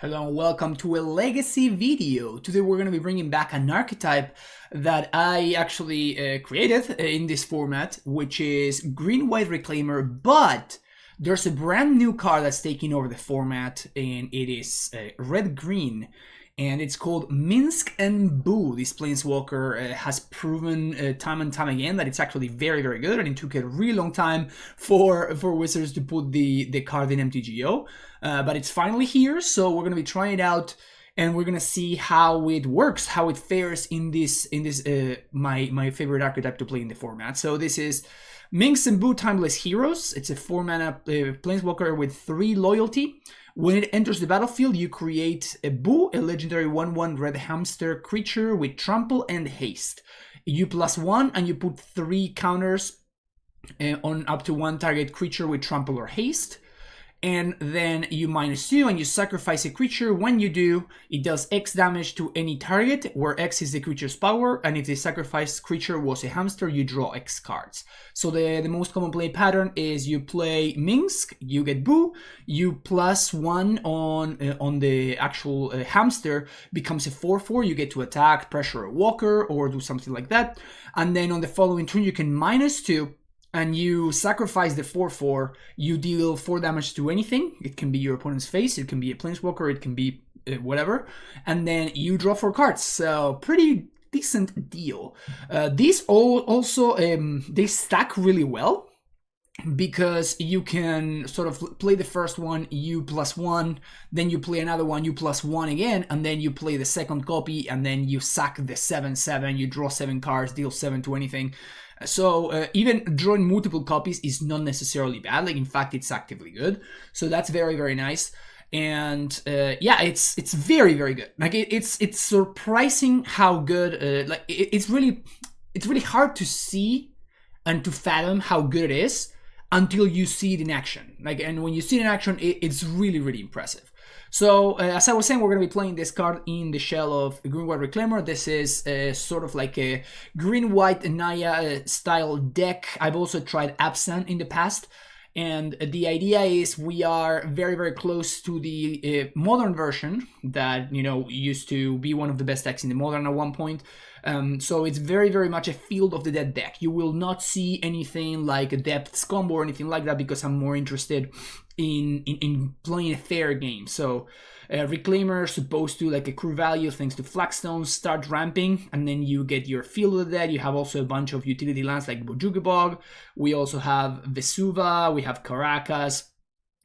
Hello and welcome to a legacy video. Today we're going to be bringing back an archetype that I actually created in this format, which is green-white reclaimer, but there's a brand new card that's taking over the format, and it is red-green, and it's called Minsk and Boo. This Planeswalker has proven time and time again that it's actually very, very good, and it took a really long time for Wizards to put the card in MTGO. But it's finally here, so we're gonna be trying it out, and we're gonna see how it works, how it fares in this my favorite archetype to play in the format. So this is Minx and Boo Timeless Heroes. It's a 4-mana Planeswalker with 3 loyalty. When it enters the battlefield, you create a Boo, a legendary 1/1 red hamster creature with trample and haste. You +1, and you put 3 counters on up to 1 target creature with trample or haste. And then you -2 and you sacrifice a creature. When you do, it does X damage to any target, where X is the creature's power, and if the sacrificed creature was a hamster, you draw X cards. So the most common play pattern is you play Minsk, you get Boo, you +1 on the actual hamster, becomes a 4/4, you get to attack, pressure a walker, or do something like that. And then on the following turn, you can -2, and you sacrifice the 4/4, you deal 4 damage to anything. It can be your opponent's face, it can be a Planeswalker, it can be whatever. And then you draw 4 cards, so pretty decent deal. These also, they stack really well, because you can sort of play the first one, you +1, then you play another one, you +1 again, and then you play the second copy, and then you sack the 7/7, you draw 7 cards, deal 7 to anything. So even drawing multiple copies is not necessarily bad. Like, in fact, it's actively good. So that's very, very nice. And yeah, it's very, very good. Like it's surprising how good. Like it's really hard to see and to fathom how good it is until you see it in action. Like, and when you see it in action, it's really, really impressive. So as I was saying, we're going to be playing this card in the shell of Green-White Reclaimer. This is sort of like a Green-White Naya style deck. I've also tried Absent in the past. And the idea is we are very, very close to the modern version that, you know, used to be one of the best decks in the modern at one point. So it's very, very much a Field of the Dead deck. You will not see anything like a Depths combo or anything like that, because I'm more interested in playing a fair game. So Reclaimer is supposed to, like, accrue value thanks to Flagstones, start ramping, and then you get your Field of the Dead. You have also a bunch of utility lands like Bojugabog. We also have Vesuva, we have Caracas,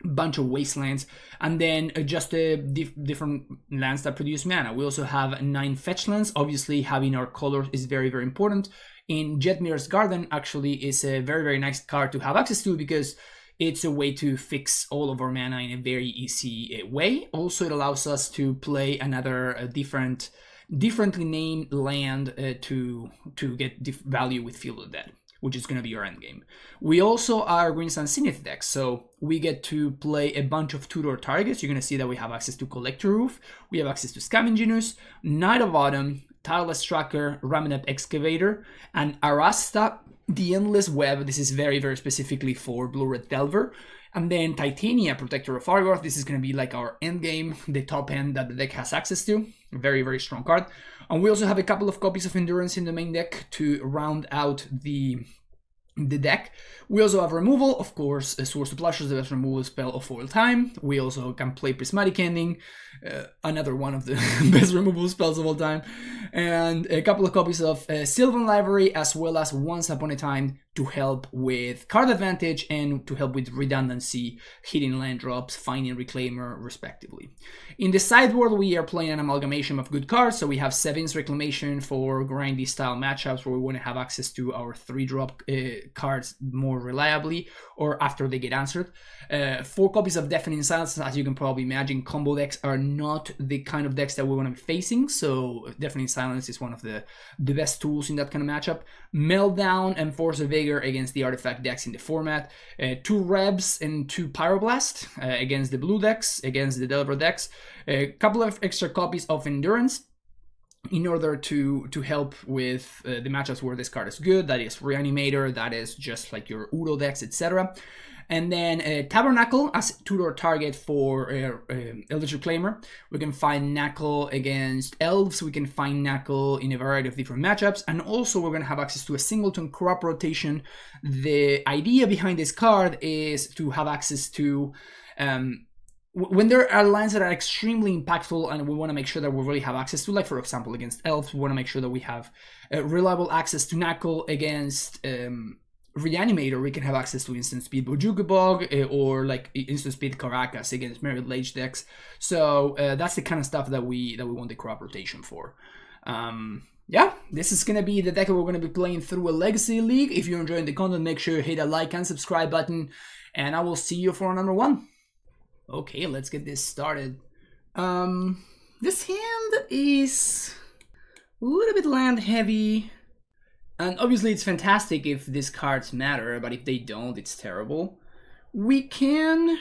bunch of wastelands, and then just different lands that produce mana. We also have 9 fetch lands. Obviously, having our colors is very, very important. In Jetmir's Garden actually is a very, very nice card to have access to, because it's a way to fix all of our mana in a very easy way. Also, it allows us to play another differently named land to get value with Field of the Dead, which is going to be our end game. We also are Green Sun Zenith deck, so we get to play a bunch of tutor targets. You're going to see that we have access to Collector Roof, we have access to Scavenginus, Knight of Autumn, Tireless Tracker, Raminep Excavator, and Arasta, the Endless Web. This is very, very specifically for Blue-Red Delver. And then Titania, Protector of Argoth. This is going to be like our end game, the top end that the deck has access to. Very, very strong card. And we also have a couple of copies of Endurance in the main deck to round out the deck. We also have removal, of course. Source to Plush is the best removal spell of all time. We also can play Prismatic Ending, another one of the best removal spells of all time, and a couple of copies of Sylvan Library, as well as Once Upon a Time, to help with card advantage and to help with redundancy, hitting land drops, finding Reclaimer, respectively. In the sideboard, we are playing an amalgamation of good cards. So we have Sevin's Reclamation for grindy style matchups, where we want to have access to our 3-drop cards more reliably, or after they get answered. 4 copies of Deafening Silence. As you can probably imagine, combo decks are not the kind of decks that we want to be facing, so Deafening Silence is one of the best tools in that kind of matchup. Meltdown and Force of Vigor against the artifact decks in the format. 2 Rebs and 2 Pyroblast against the blue decks, against the Delver decks. A couple of extra copies of Endurance. in order to help with the matchups where this card is good. That is Reanimator, that is just like your Udo decks, etc. And then Tabernacle as tutor target for Eldritch Reclaimer. We can find Knuckle against Elves. We can find Knuckle in a variety of different matchups. And also we're going to have access to a singleton crop rotation. The idea behind this card is to have access to... when there are lines that are extremely impactful and we want to make sure that we really have access to, like for example against Elves, we want to make sure that we have reliable access to Knuckle. Against Reanimator, we can have access to instant speed Bojuka Bog or like instant speed Caracas against Merit Lage decks. So that's the kind of stuff that we want the crop rotation for. Yeah, this is gonna be the deck that we're gonna be playing through a Legacy League. If you're enjoying the content, make sure you hit that like and subscribe button, and I will see you for number 1. Okay, let's get this started. This hand is a little bit land heavy. And obviously it's fantastic if these cards matter, but if they don't, it's terrible. We can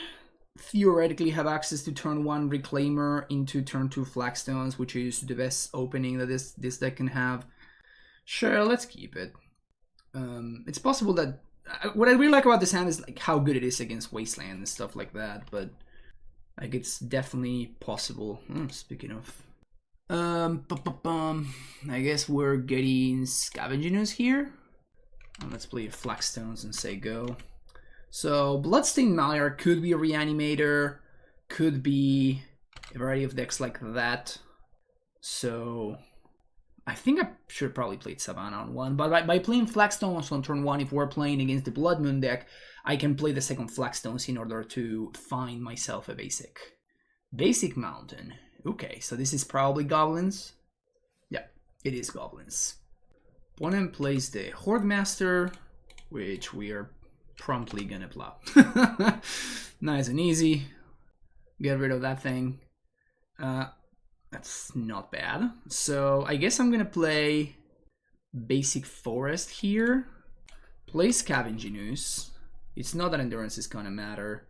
theoretically have access to turn 1 Reclaimer into turn 2 Flagstones, which is the best opening that this deck can have. Sure, let's keep it. It's possible that... what I really like about this hand is like how good it is against Wasteland and stuff like that, but like it's definitely possible. Speaking of... I guess we're getting Scavenging Ooze here. Let's play Flagstones and say go. So Bloodstained Mire could be a Reanimator, could be a variety of decks like that. So I think I should probably play Savannah on 1, but by playing Flagstones on turn 1, if we're playing against the Blood Moon deck, I can play the second Flagstones in order to find myself a basic. Basic Mountain. Okay, so this is probably Goblins. Yeah, it is Goblins. Opponent plays the Horde Master, which we are promptly gonna plop. Nice and easy. Get rid of that thing. That's not bad. So I guess I'm gonna play Basic Forest here. Play Scavenging Ooze. It's not that Endurance is gonna matter.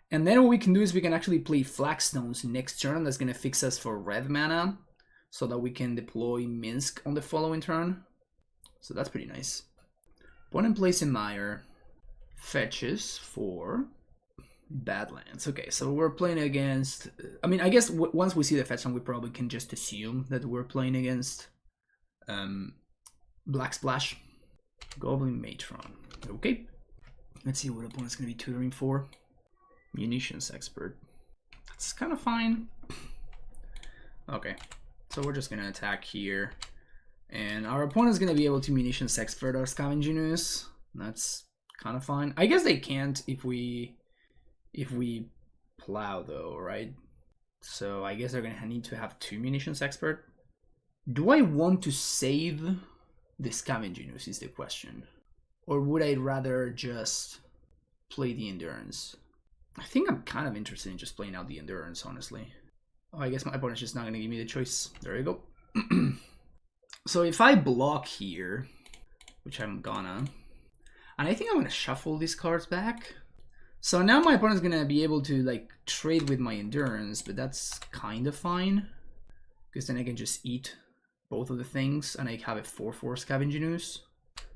And then what we can do is we can actually play Flagstones next turn. That's going to fix us for red mana, so that we can deploy Minsk on the following turn. So that's pretty nice. Opponent plays a Mire. Fetches for Badlands. Okay, so we're playing against... I mean, I guess once we see the fetch, we probably can just assume that we're playing against Black Splash. Goblin Matron. Okay. Let's see what opponent's going to be tutoring for. Munitions Expert. That's kind of fine. Okay, so we're just gonna attack here, and our opponent's gonna be able to Munitions Expert our Scavenging Ooze. That's kind of fine. I guess they can't if we plow though, right? So I guess they're gonna need to have 2 Munitions Expert. Do I want to save the Scavenging Ooze is the question, or would I rather just play the Endurance? I think I'm kind of interested in just playing out the Endurance, honestly. Oh, I guess my opponent's just not going to give me the choice. There you go. So if I block here, which I'm gonna, and I think I'm going to shuffle these cards back. So now my opponent's going to be able to like trade with my Endurance, but that's kind of fine, because then I can just eat both of the things and I have a 4/4 Scavenging Ooze.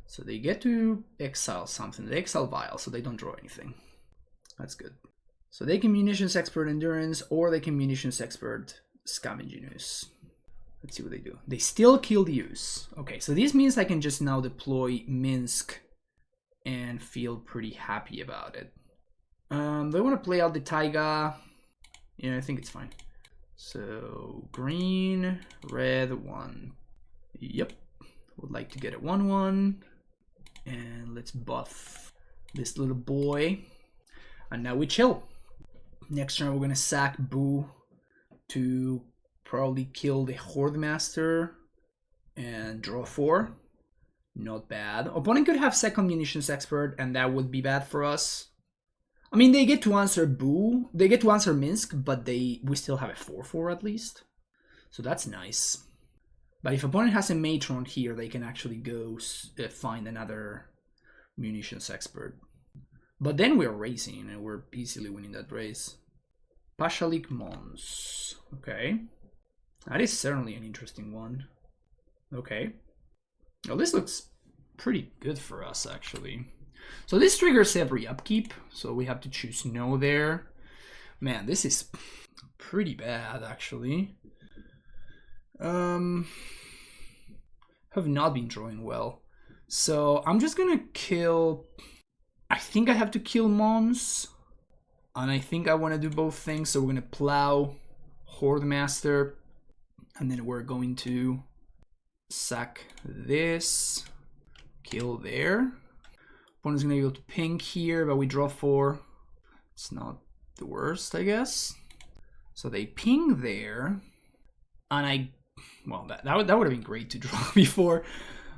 So they get to exile something. They exile Vial, so they don't draw anything. That's good. So they can Munitions Expert Endurance, or they can Munitions Expert Scavenging Ooze. Let's see what they do. They still kill the Ooze. Okay, so this means I can just now deploy Minsk and feel pretty happy about it. They want to play out the Taiga. Yeah, I think it's fine. So green, red, 1. Yep. Would like to get a 1/1. And let's buff this little boy. And now we chill. Next turn we're gonna sack Boo to probably kill the Horde Master and draw 4. Not bad. Opponent could have second Munitions Expert and that would be bad for us. I mean, they get to answer Boo, they get to answer Minsk, but we still have a 4/4 at least. So that's nice. But if opponent has a Matron here, they can actually go find another Munitions Expert. But then we're racing and we're easily winning that race. Pashalik Mons. Okay. That is certainly an interesting one. Okay. Oh, this looks pretty good for us, actually. So this triggers every upkeep, so we have to choose no there. Man, this is pretty bad, actually. Have not been drawing well. So I'm just gonna kill... I think I have to kill Mons. And I think I want to do both things, so we're gonna plow Horde Master. And then we're going to sack this. Kill there. Opponent's gonna be able to pink here, but we draw 4. It's not the worst, I guess. So they ping there, and well, that would have been great to draw before.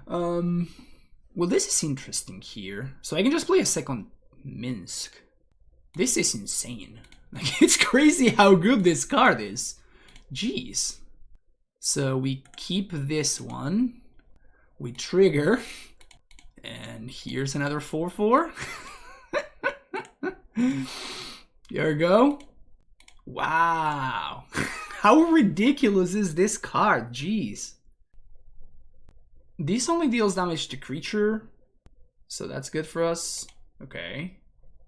Well, this is interesting here. So I can just play a second Minsk. This is insane. Like, it's crazy how good this card is. Jeez. So we keep this one. We trigger. And here's another 4/4. Here we go. Wow. How ridiculous is this card? Jeez. This only deals damage to creature. So that's good for us. Okay.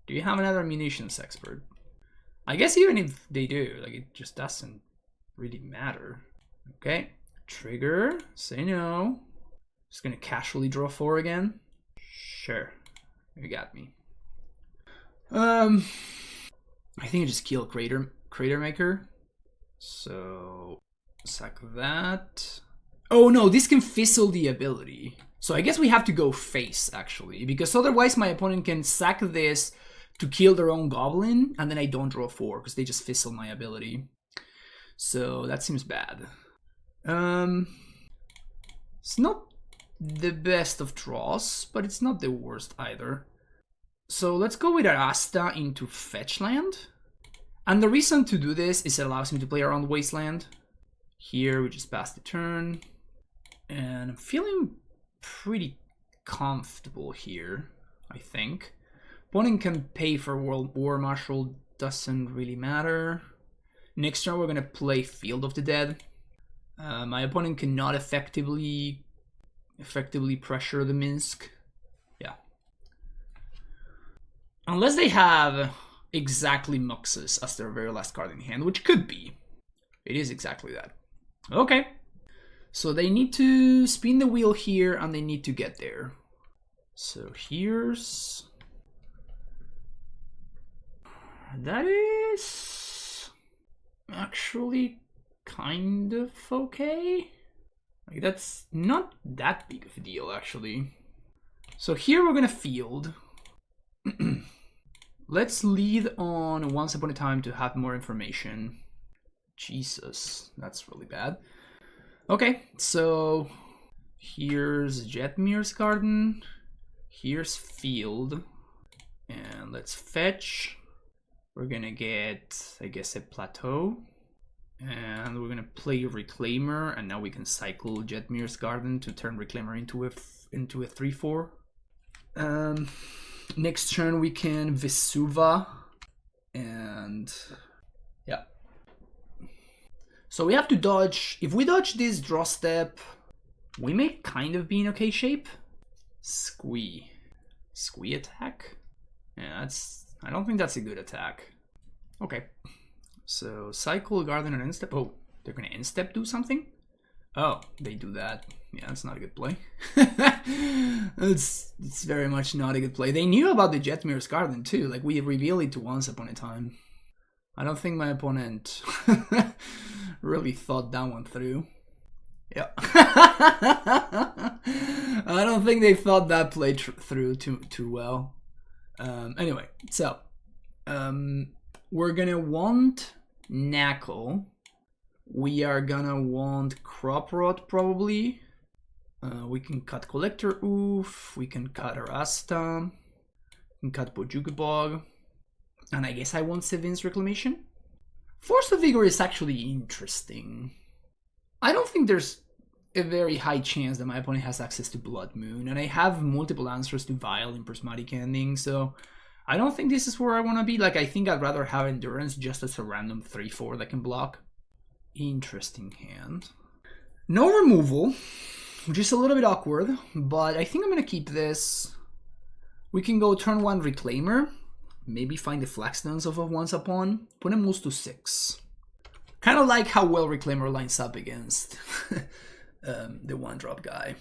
Do you have another munitions expert? I guess even if they do, like, it just doesn't really matter. Okay. Trigger. Say no. Just gonna casually draw 4 again. Sure. You got me. I think I just kill Crater Maker. So sack that. Oh no, this can fizzle the ability. So I guess we have to go face, actually, because otherwise my opponent can sack this to kill their own goblin, and then I don't draw 4 because they just fizzle my ability. So that seems bad. It's not the best of draws, but it's not the worst either. So let's go with Arasta into fetch land. And the reason to do this is it allows me to play around wasteland. Here we just pass the turn. And I'm feeling pretty comfortable here, I think. Opponent can pay for World War Marshal, doesn't really matter. Next turn we're gonna play Field of the Dead. My opponent cannot effectively pressure the Minsk. Yeah. Unless they have exactly Muxus as their very last card in hand, which could be. It is exactly that. Okay. So they need to spin the wheel here and they need to get there. So here's... That is actually kind of okay. Like, that's not that big of a deal, actually. So here we're gonna field. Let's lead on Once Upon a Time to have more information. Jesus, that's really bad. Okay, so here's Jetmir's Garden. Here's field. And let's fetch. We're gonna get, I guess, a plateau. And we're gonna play Reclaimer, and now we can cycle Jetmir's Garden to turn Reclaimer into a 3/4. Next turn we can Vesuva, and yeah. So we have to dodge. If we dodge this draw step, we may kind of be in okay shape. Squee attack. Yeah, I don't think that's a good attack. Okay. So cycle, garden, and end step. Oh, they're gonna end step do something? Oh, they do that. Yeah, that's not a good play. It's very much not a good play. They knew about the Jetmir's Garden too. Like, we revealed it to Once Upon a Time. I don't think my opponent really thought that one through. Yeah. I don't think they thought that play through too well. Anyway, so we're gonna want Knackle. We are gonna want Crop Rot probably. We can cut Collector Oof. We can cut Arasta. We can cut Bojugabog. And I guess I want Sevin's Reclamation. Force of Vigor is actually interesting. I don't think there's a very high chance that my opponent has access to Blood Moon, and I have multiple answers to Vile and Prismatic Ending, so I don't think this is where I want to be. Like, I think I'd rather have Endurance just as a random 3/4 that can block. Interesting hand. No removal, which is a little bit awkward, but I think I'm gonna keep this. We can go turn 1 Reclaimer, maybe find the Flagstones of a Once Upon, put him moves to 6. Kind of like how well Reclaimer lines up against the 1-drop guy.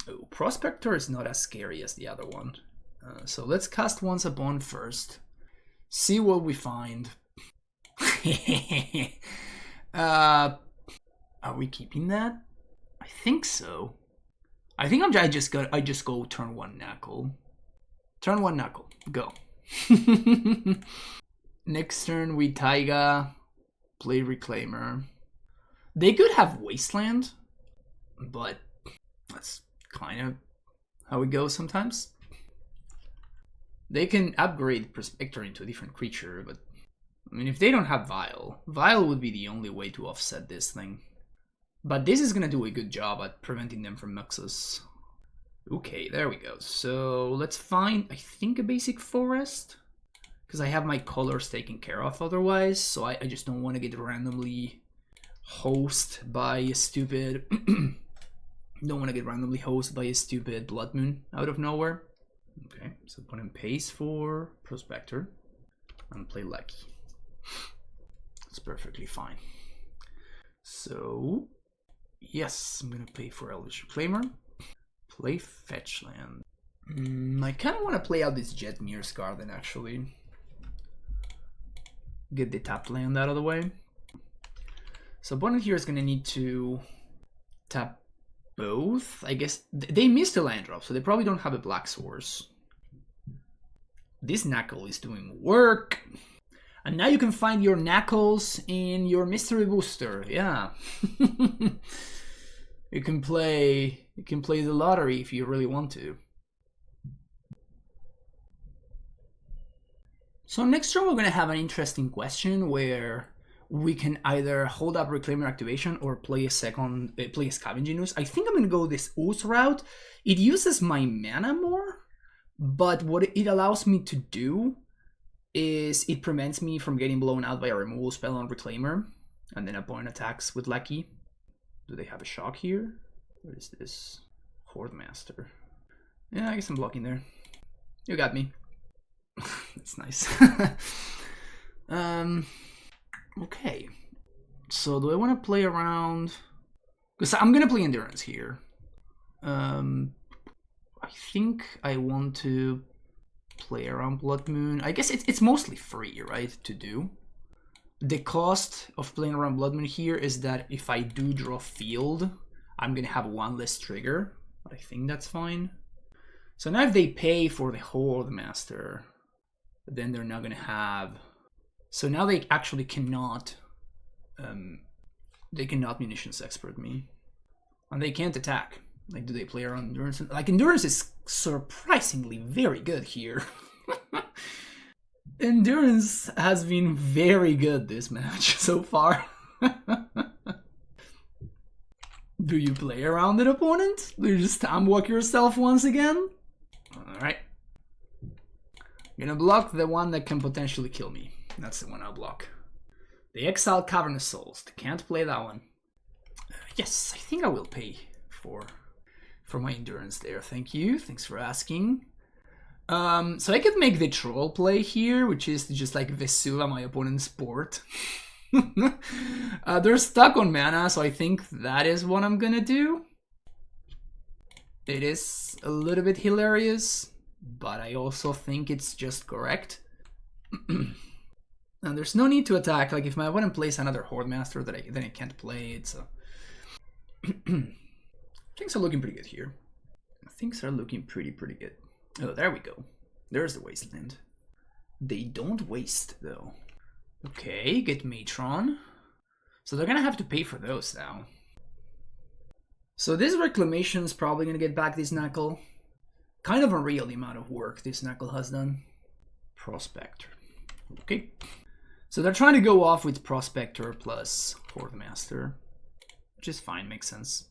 Oh, Prospector is not as scary as the other one. So let's cast Once Upon first. See what we find. Are we keeping that? I think so. I think I just go turn 1 Knuckle. Turn 1 Knuckle. Go. Next turn we Taiga. Play Reclaimer. They could have Wasteland, but that's kind of how it goes sometimes. They can upgrade Prospector into a different creature, but I mean, if they don't have Vial would be the only way to offset this thing. But this is gonna do a good job at preventing them from Muxus. Okay, there we go. So let's find, I think, a basic forest, because I have my colors taken care of otherwise, so I just don't want to get randomly hosted by a stupid Blood Moon out of nowhere. Okay, so put in Pace for Prospector and play Lucky. It's perfectly fine. So yes, I'm gonna pay for Eldritch Reclaimer. Play Fetchland. I kind of want to play out this Jetmir's Garden actually. Get the tapped land out of the way. So opponent here is gonna need to tap both. I guess they missed a land drop, so they probably don't have a Black Source. This Knuckle is doing work. And now you can find your Knuckles in your Mystery Booster. Yeah. You can play the lottery if you really want to. So next turn we're gonna have an interesting question where we can either hold up Reclaimer activation or play a Scavenging Ooze. I think I'm gonna go this Ooze route. It uses my mana more, but what it allows me to do is it prevents me from getting blown out by a removal spell on Reclaimer, and then opponent attacks with Lucky. Do they have a shock here? What is this? Horde Master. Yeah, I guess I'm blocking there. You got me. That's nice. Okay. So do I want to play around? Because I'm gonna play Endurance here. I think I want to play around Blood Moon. I guess it's mostly free, right, to do. The cost of playing around Blood Moon here is that if I do draw field, I'm gonna have 1 less trigger. I think that's fine. So now if they pay for the Horde Master, then they're not gonna have. So now they actually cannot. They cannot Munitions Expert me, and they can't attack. Like, do they play around Endurance? Like, Endurance is surprisingly very good here. Endurance has been very good this match so far. Do you play around an opponent? Do you just time walk yourself once again? Alright. I'm gonna block the one that can potentially kill me. That's the one I'll block. The Exiled Cavernous Souls. Can't play that one. Yes, I think I will pay for my Endurance there. Thank you. Thanks for asking. So I could make the troll play here, which is to just like Vesuva my opponent's board. They're stuck on mana, so I think that is what I'm gonna do. It is a little bit hilarious, but I also think it's just correct. And there's no need to attack. Like, if my opponent plays another Horde Master that then I can't play it, so things are looking pretty good here. Things are looking pretty good. Oh, there we go. There's the Wasteland. They don't waste, though. Okay, get Matron. So they're gonna have to pay for those now. So this Reclamation's probably gonna get back this Knuckle. Kind of unreal the amount of work this Knuckle has done. Prospector. Okay. So they're trying to go off with Prospector plus Horde Master, which is fine, makes sense.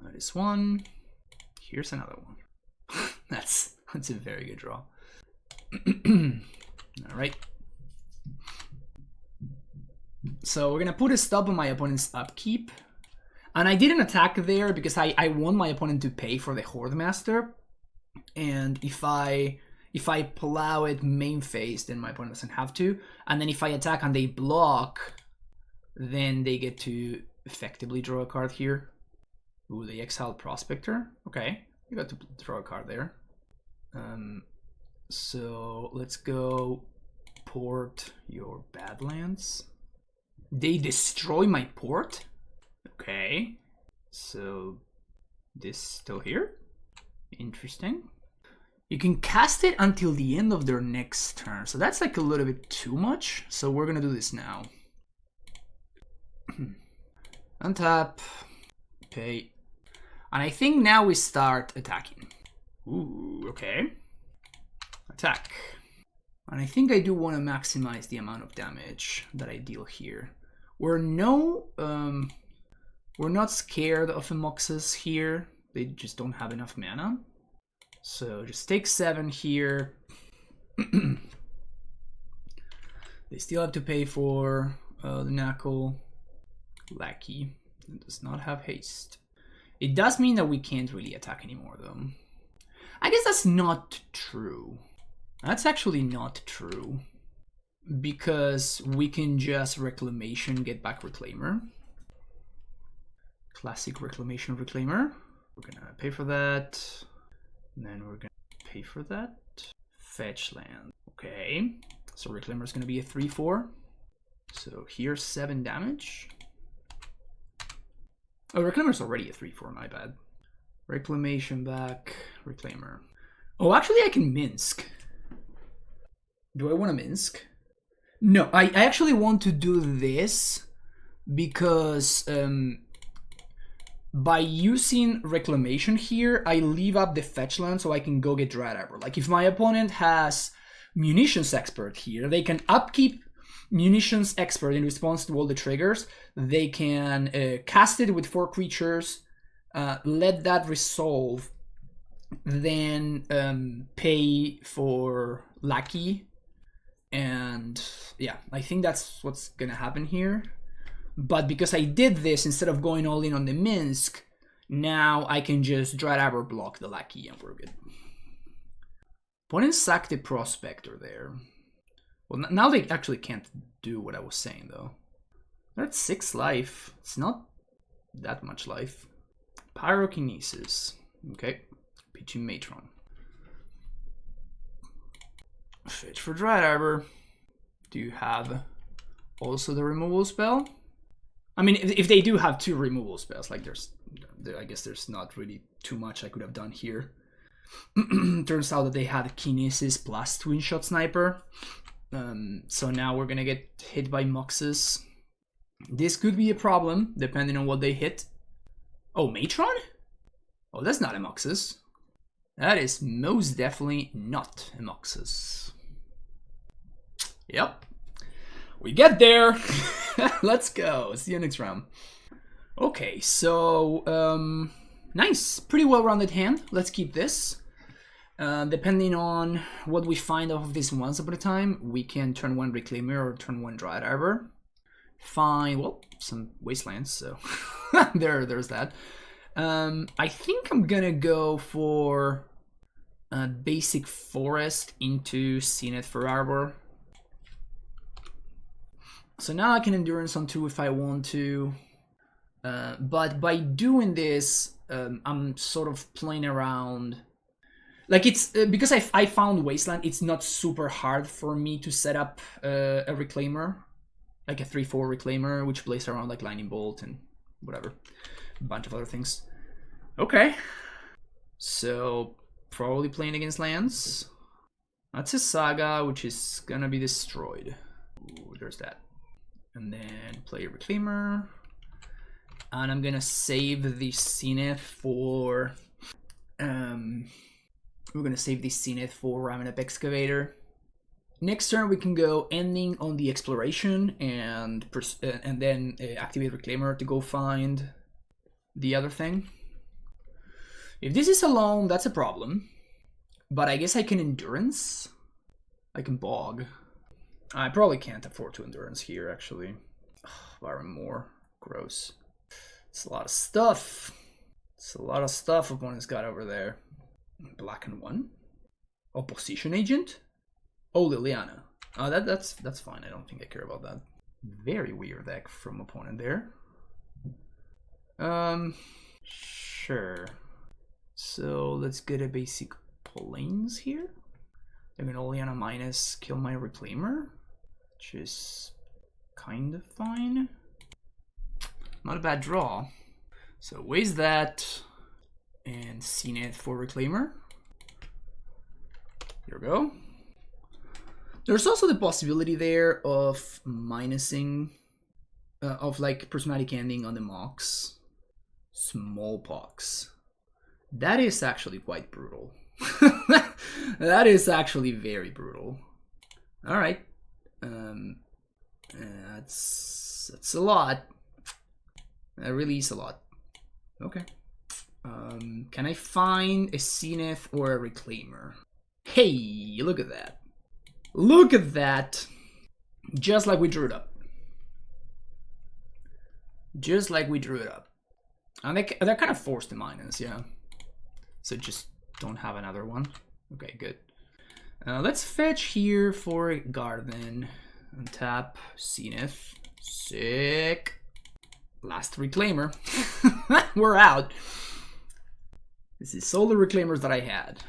That is one. Here's another one. That's a very good draw. All right. So we're gonna put a stop on my opponent's upkeep. And I didn't attack there because I want my opponent to pay for the Horde Master. And if I plow it main phase, then my opponent doesn't have to. And then if I attack and they block, then they get to effectively draw a card here. Ooh, they exiled Prospector. Okay, you got to draw a card there. So let's go port your Badlands. They destroy my port? Okay, so this still here? Interesting. You can cast it until the end of their next turn, so that's like a little bit too much. So we're gonna do this now. Untap, pay, and I think now we start attacking. Ooh, okay. Attack. And I think I do want to maximize the amount of damage that I deal here. We're not scared of Amoxes here. They just don't have enough mana. So just take 7 here. They still have to pay for the Knuckle. Lackey. It does not have haste. It does mean that we can't really attack anymore though. I guess that's not true. That's actually not true. Because we can just Reclamation, get back Reclaimer. Classic Reclamation Reclaimer. We're gonna pay for that. And then we're gonna pay for that. Fetch land. Okay. So Reclaimer is gonna be a 3/4. So here's 7 damage. Oh, Reclaimer's already a 3/4, my bad. Reclamation back, Reclaimer. Oh, actually I can Minsk. Do I want to Minsk? No, I actually want to do this because by using Reclamation here, I leave up the fetch land so I can go get Dread Arbor. Like if my opponent has Munitions Expert here, they can upkeep Munitions Expert in response to all the triggers. They can cast it with 4 creatures, let that resolve, then pay for Lackey. And yeah, I think that's what's gonna happen here. But because I did this, instead of going all in on the Minsk, now I can just Dread Arbor block the Lackey and we're good. Opponent sacked the Prospector there. Well, now they actually can't do what I was saying though. They're at 6 life. It's not that much life. Pyrokinesis. Okay. PG Matron. Fetch for Dread Arbor. Do you have also the removal spell? I mean, if they do have 2 removal spells, like I guess there's not really too much I could have done here. Turns out that they had Kinesis plus Twin Shot Sniper. So now we're gonna get hit by Moxes. This could be a problem, depending on what they hit. Oh, Matron? Oh, that's not a Moxes. That is most definitely not a Moxes. Yep. We get there. Let's go. See you next round. Okay, so nice. Pretty well-rounded hand. Let's keep this. Depending on what we find off of this once upon a time, we can turn 1 Reclaimer or turn 1 Dread Arbor. Find, well, some Wastelands, so there's that. I think I'm gonna go for basic Forest into Zenith for Arbor. So now I can Endurance on 2 if I want to. But by doing this, I'm sort of playing around. Like it's because I found Wasteland, it's not super hard for me to set up a Reclaimer, like a 3/4 Reclaimer, which plays around like Lightning Bolt and whatever, a bunch of other things. Okay, so probably playing against lands. That's a Saga, which is gonna be destroyed. Ooh, there's that. And then play a Reclaimer. And I'm gonna save the Zenith for we're gonna save the Zenith for Ramming Up Excavator. Next turn we can go ending on the exploration and then activate Reclaimer to go find the other thing. If this is alone, that's a problem. But I guess I can Endurance. I can Bog. I probably can't afford to Endurance here, actually. Baron Moore. Gross. It's a lot of stuff. It's a lot of stuff opponents got over there. Black and 1. Opposition agent. Oh, Liliana. That's fine. I don't think I care about that. Very weird deck from opponent there. Sure. So let's get a basic planes here. They're gonna Liliana minus kill my Reclaimer, which is kind of fine. Not a bad draw. So waste that and CNET for Reclaimer. Here we go. There's also the possibility there of minusing, of like prismatic ending on the Mox. Smallpox. That is actually quite brutal. That is actually very brutal. All right. That's a lot. That really is a lot. Okay. Can I find a Zenith or a Reclaimer? Hey, look at that. Look at that. Just like we drew it up. Just like we drew it up. And they're kind of forced to minus, yeah. So just don't have another one. Okay, good. Let's fetch here for a Garden. Untap, Zenith. Sick. Last Reclaimer. We're out. This is all the Reclaimers that I had.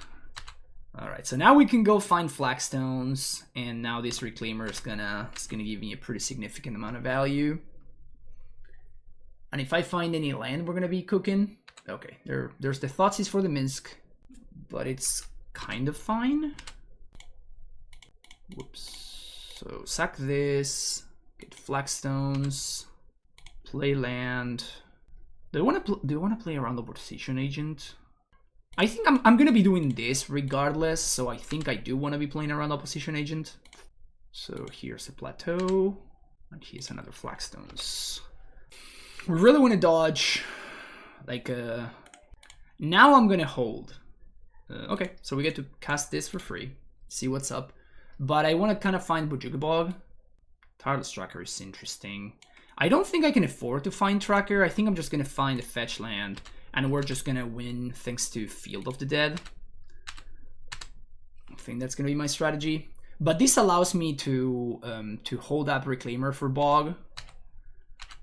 Alright, so now we can go find Flagstones, and now this Reclaimer is gonna give me a pretty significant amount of value. And if I find any land, we're gonna be cooking. Okay, there's the Thoughtseize for the Minsk, but it's kind of fine. Whoops. So sack this, get Flagstones, play land. Do I want to play around the Opposition Agent? I think I'm gonna be doing this regardless, so I think I do want to be playing around Opposition Agent. So here's a Plateau, and here's another Flagstones. We really want to dodge, like, now I'm gonna hold. Okay, so we get to cast this for free, see what's up. But I want to kind of find Bojuka Bog. Tireless Tracker is interesting. I don't think I can afford to find Tracker. I think I'm just gonna find a fetch land, and we're just gonna win thanks to Field of the Dead. I think that's gonna be my strategy. But this allows me to hold up Reclaimer for Bog.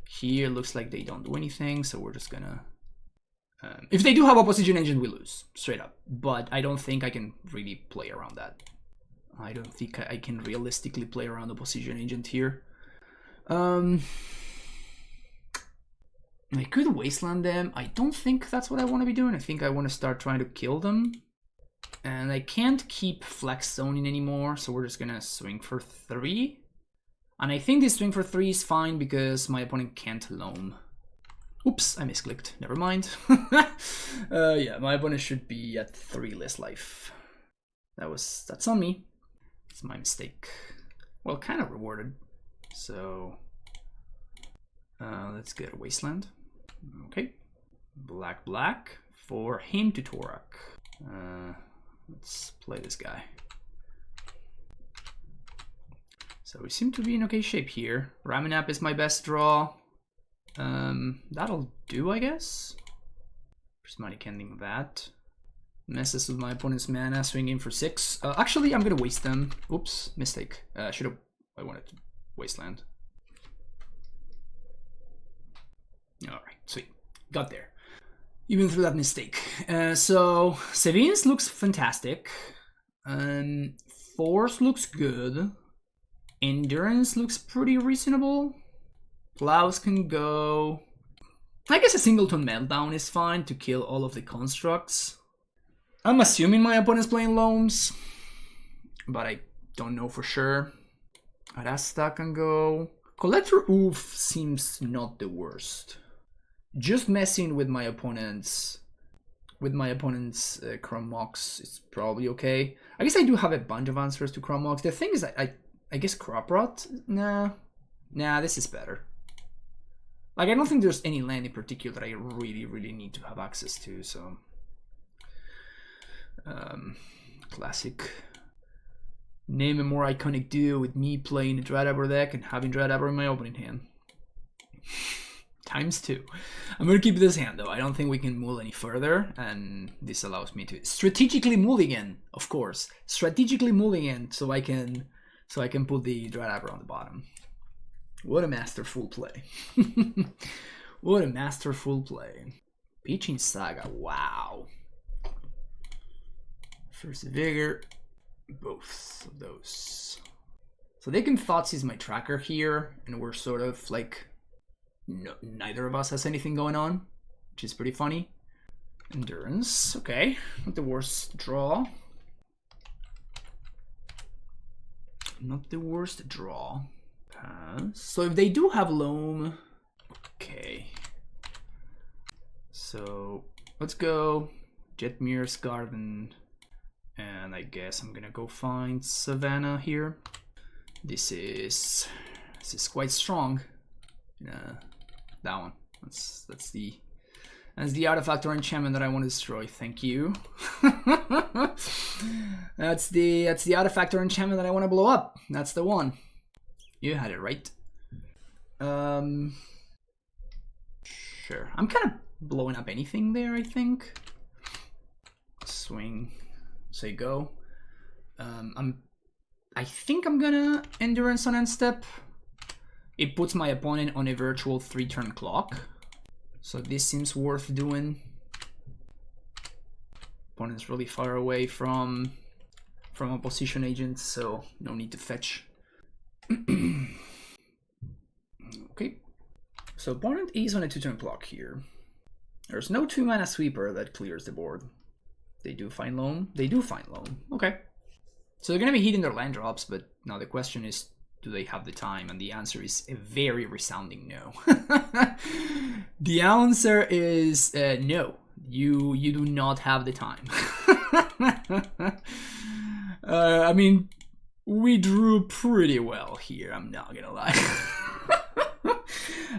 Here looks like they don't do anything, so we're just gonna... if they do have Opposition Agent, we lose, straight up. But I don't think I can really play around that. I don't think I can realistically play around Opposition Agent here. I could wasteland them. I don't think that's what I want to be doing. I think I want to start trying to kill them. And I can't keep Flagstoning anymore, so we're just gonna swing for 3. And I think this swing for 3 is fine because my opponent can't loam. Oops, I misclicked. Never mind. Yeah, my opponent should be at 3 less life. That's on me. It's my mistake. Well, kind of rewarded. So let's get a wasteland. Okay, black for him to Torak. Let's play this guy. So we seem to be in okay shape here. Raminap is my best draw. That'll do, I guess. Prismatic ending that. Messes with my opponent's mana, swinging for 6. Actually, I'm gonna waste them. Oops, mistake. I wanted to wasteland. Alright, sweet. Got there. Even through that mistake. So, Sevin's looks fantastic. Force looks good. Endurance looks pretty reasonable. Plows can go. I guess a singleton meltdown is fine to kill all of the constructs. I'm assuming my opponent's playing Loams, but I don't know for sure. Arasta can go. Collector Oof seems not the worst. Just messing with my opponent's Chrome Mox is probably okay. I guess I do have a bunch of answers to Chrome Mox. The thing is, I guess Crop Rot? Nah, this is better. Like, I don't think there's any land in particular that I really need to have access to, so... classic. Name a more iconic duo with me playing a Dreadabber deck and having Dreadabber in my opening hand. ×2. I'm gonna keep this hand though. I don't think we can move any further, and this allows me to strategically mulligan, of course. Strategically mulligan so I can put the Dreadapper on the bottom. What a masterful play. What a masterful play. Peaching Saga, wow. First Vigor, both of those. So they can Thoughtseize my tracker here, and we're sort of like, no, neither of us has anything going on, which is pretty funny. Endurance, okay, not the worst draw. Not the worst draw. Pass. So if they do have Loam, okay. So let's go Jetmir's Garden, and I guess I'm gonna go find Savannah here. This is quite strong. That one. That's the artifact or enchantment that I want to destroy. Thank you. that's the artifact or enchantment that I want to blow up. That's the one. You had it right. Sure. I'm kind of blowing up anything there, I think. Swing. Say go. I think I'm gonna Endurance on end step. It puts my opponent on a virtual 3-turn clock. So this seems worth doing. Opponent's really far away from opposition agents, so no need to fetch. Okay. So opponent is on a 2-turn clock here. There's no 2-mana sweeper that clears the board. They do find Loam. They do find Loam. Okay. So they're going to be hitting their land drops, but now the question is, do they have the time? And the answer is a very resounding no. The answer is no. You do not have the time. I mean, we drew pretty well here. I'm not gonna lie.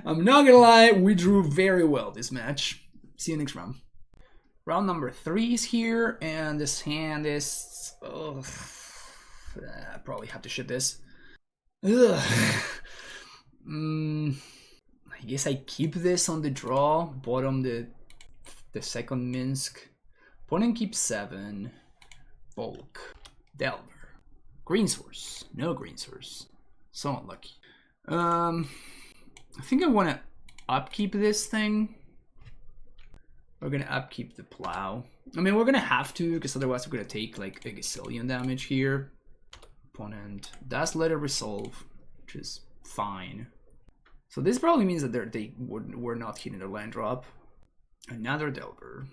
I'm not gonna lie. We drew very well this match. See you next round. Round number 3 is here, and this hand is. I probably have to ship this. I guess I keep this on the draw. Bottom the second Minsk. Opponent keeps 7. Bulk. Delver. Green source. No green source. So unlucky. I think I want to upkeep this thing. We're going to upkeep the plow. I mean, we're going to have to, because otherwise we're going to take like a gazillion damage here. Opponent does let it resolve, which is fine. So this probably means that they were not hitting their land drop. Another Delver.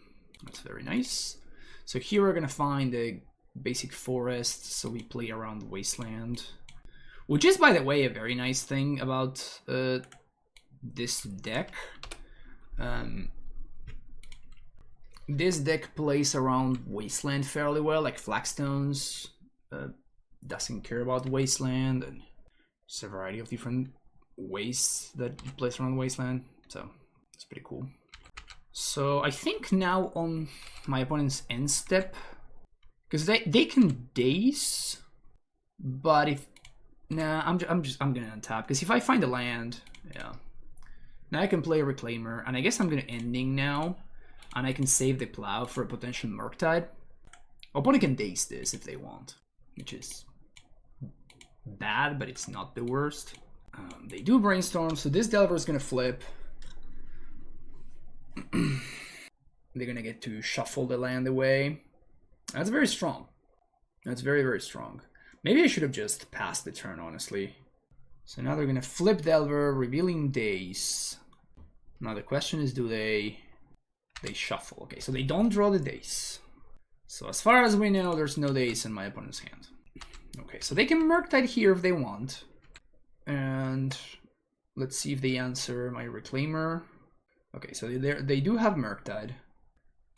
That's very nice. So here we're going to find a basic forest, so we play around Wasteland. Which is, by the way, a very nice thing about this deck. This deck plays around Wasteland fairly well, like Flagstones. Doesn't care about Wasteland, and there's a variety of different ways that it plays around Wasteland, so it's pretty cool. So I think now on my opponent's end step, because they can daze, but if I'm gonna untap, because if I find a land, yeah, now I can play a Reclaimer, and I guess I'm gonna ending now, and I can save the plow for a potential Murktide. Opponent can daze this if they want, which is bad, but it's not the worst. They do Brainstorm, so this Delver is gonna flip. They're gonna get to shuffle the land away. That's very strong. That's very, very strong. Maybe I should have just passed the turn, honestly. So now they're gonna flip Delver, revealing Daze. Now the question is, do they shuffle? Okay, so they don't draw the Daze. So as far as we know, there's no Daze in my opponent's hand. Okay, so they can Murktide here if they want. And let's see if they answer my Reclaimer. Okay, so they do have Murktide.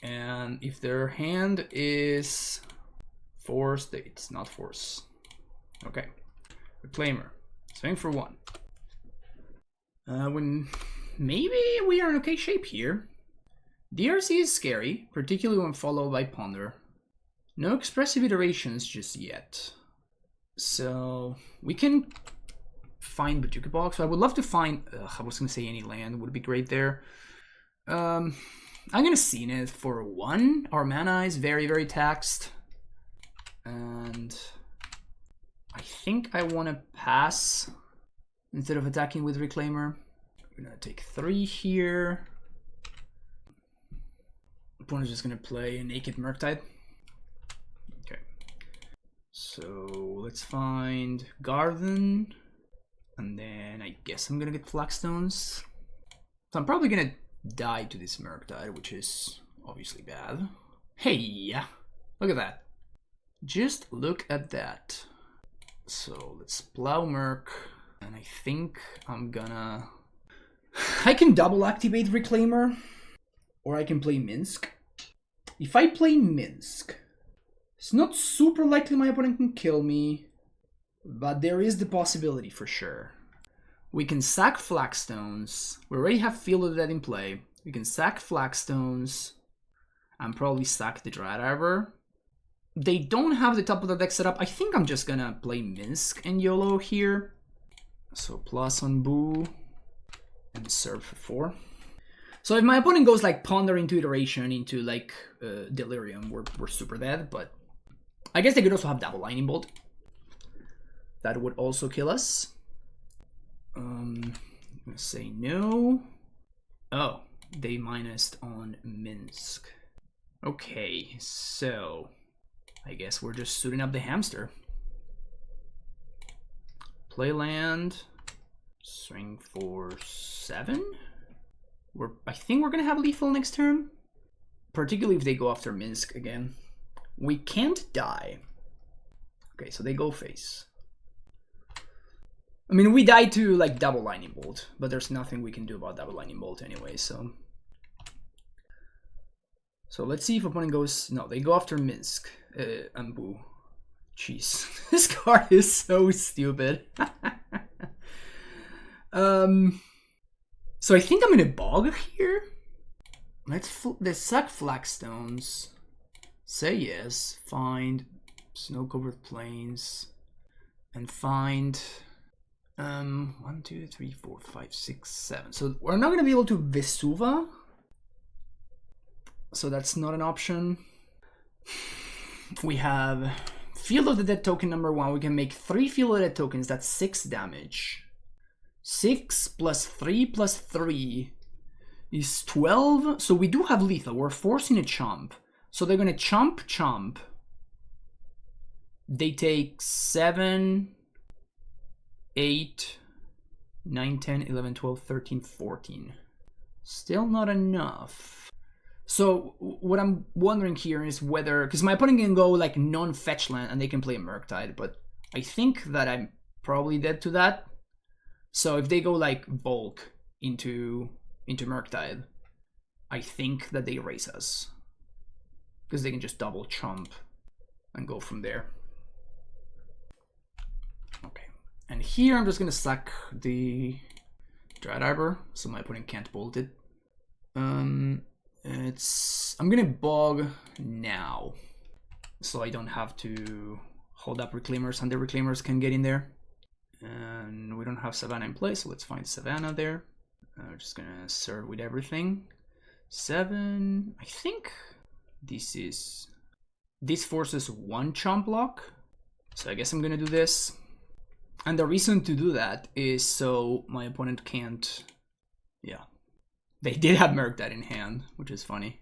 And if their hand is Force, it's not Force. Okay, Reclaimer. Swing for 1. When maybe we are in okay shape here. DRC is scary, particularly when followed by Ponder. No expressive iterations just yet. So we can find Bojuka Box. So I would love to find, I was gonna say any land would be great there. I'm gonna Scene it for 1. Our mana is very, very taxed. And I think I wanna pass instead of attacking with Reclaimer. I'm gonna take 3 here. Opponent's just gonna play a Naked Murktide. Okay. So let's find Garden. And then I guess I'm gonna get Flagstones. So I'm probably gonna die to this Murktide, which is obviously bad. Hey, look at that. Just look at that. So let's plow Merc. And I think I'm gonna... I can double activate Reclaimer. Or I can play Minsk. If I play Minsk, it's not super likely my opponent can kill me. But there is the possibility for sure. We can sack Flagstones. We already have Field of the Dead in play. We can sack Flagstones. And probably sack the Dryad Arbor. They don't have the top of the deck set up. I think I'm just gonna play Minsk and YOLO here. So plus on Boo. And serve for 4. So if my opponent goes like Ponder into Iteration into like Delirium, we're super dead. But I guess they could also have double Lightning Bolt. That would also kill us. I'm gonna say no. Oh, they minused on Minsk. Okay, so I guess we're just suiting up the Hamster. Play land. Swing for 7. I think we're gonna have lethal next turn. Particularly if they go after Minsk again. We can't die. Okay, so they go face. I mean, we died to like double Lightning Bolt, but there's nothing we can do about double Lightning Bolt anyway, so. So let's see if opponent goes, no, they go after Minsk, Ambu. Jeez, this card is so stupid. So I think I'm gonna bog here. Let's sack Flagstones. Say yes, find snow-covered plains, and find 1, 2, 3, 4, 5, 6, 7. So we're not gonna be able to Vesuva. So that's not an option. We have Field of the Dead token number 1. We can make 3 Field of the Dead tokens. That's 6 damage. 6 plus 3 plus 3 is 12. So we do have lethal. We're forcing a chomp. So they're gonna chomp. They take 7, 8, 9, 10, 11, 12, 13, 14. Still not enough. So what I'm wondering here is whether, because my opponent can go like non-fetch land and they can play a Murktide, but I think that I'm probably dead to that. So if they go like bulk into Murktide, I think that they erase us. Because they can just double chomp and go from there. Okay. And here I'm just gonna sack the Dryad Arbor, so my opponent can't bolt it. I'm gonna bog now, so I don't have to hold up Reclaimers, and the Reclaimers can get in there. And we don't have Savannah in place, so let's find Savannah there. We're just gonna serve with everything. 7, I think this forces 1 chomp block, so I guess I'm gonna do this. And the reason to do that is so my opponent can't, yeah. They did have Murktide in hand, which is funny.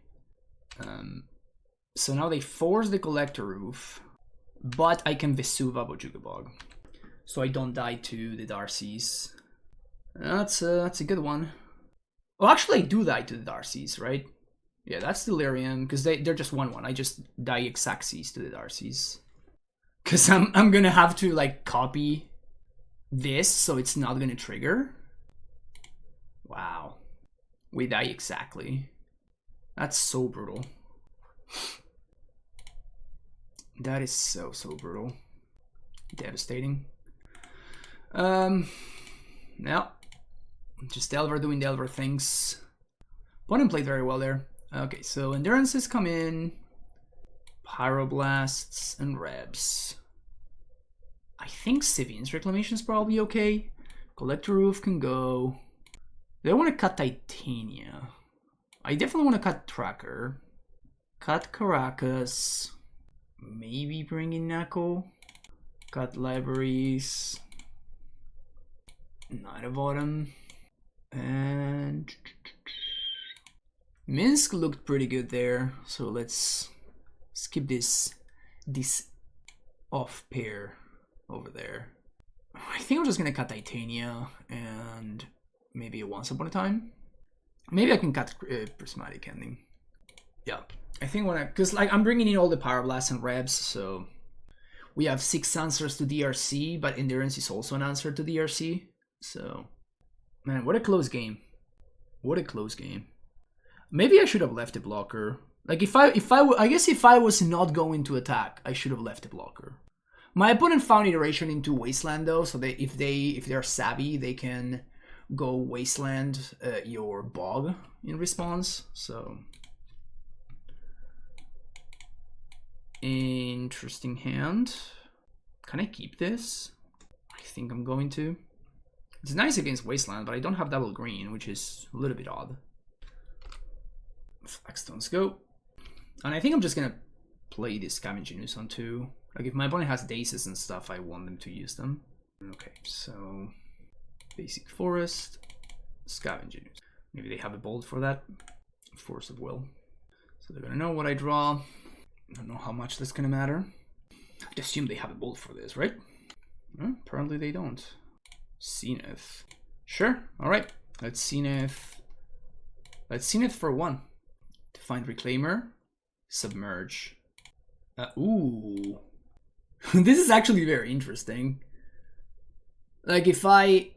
So now they force the Collector Roof, but I can Vesuva Bojuka Bog. So I don't die to the Darcy's. That's a good one. Well, actually I do die to the Darcy's, right? Yeah, that's Delirium, because they're just 1/1. I just die Xaxis to the Darcy's. Because I'm gonna have to like copy this so it's not gonna trigger. Wow. We die exactly. That's so brutal. That is so brutal. Devastating. Now, just Delver doing Delver things. Opponent played very well there. Okay, so Endurances come in. Pyroblasts and Rebs. I think Sivian's Reclamation is probably okay. Collector Roof can go. They want to cut Titania. I definitely want to cut Tracker. Cut Caracas. Maybe bring in Nako. Cut Libraries. Night of Autumn. And Minsk looked pretty good there, so let's skip this off pair over there. I think I'm just gonna cut Titania and maybe a Once Upon a Time. Maybe I can cut Prismatic Ending. Yeah, I think because like I'm bringing in all the Pyroblasts and Rebs, so we have 6 answers to DRC, but Endurance is also an answer to DRC. So, man, what a close game! What a close game. Maybe I should have left a blocker. Like I guess if I was not going to attack, I should have left a blocker. My opponent found iteration into Wasteland though, so if they're savvy, they can go Wasteland your Bog in response. So interesting hand. Can I keep this? I think I'm going to. It's nice against Wasteland, but I don't have double green, which is a little bit odd. Flagstones go. And I think I'm just gonna play this Scavenging Ooze on 2. Like if my opponent has daces and stuff, I want them to use them. Okay, so basic forest, Scavenging Ooze. Maybe they have a bolt for that. Force of Will. So they're gonna know what I draw. I don't know how much that's gonna matter. I have to assume they have a bolt for this, right? Well, apparently they don't. Zenith. Sure, alright. Let's Zenith. Let's Zenith for 1. To find Reclaimer. Submerge. Ooh. This is actually very interesting. Like if I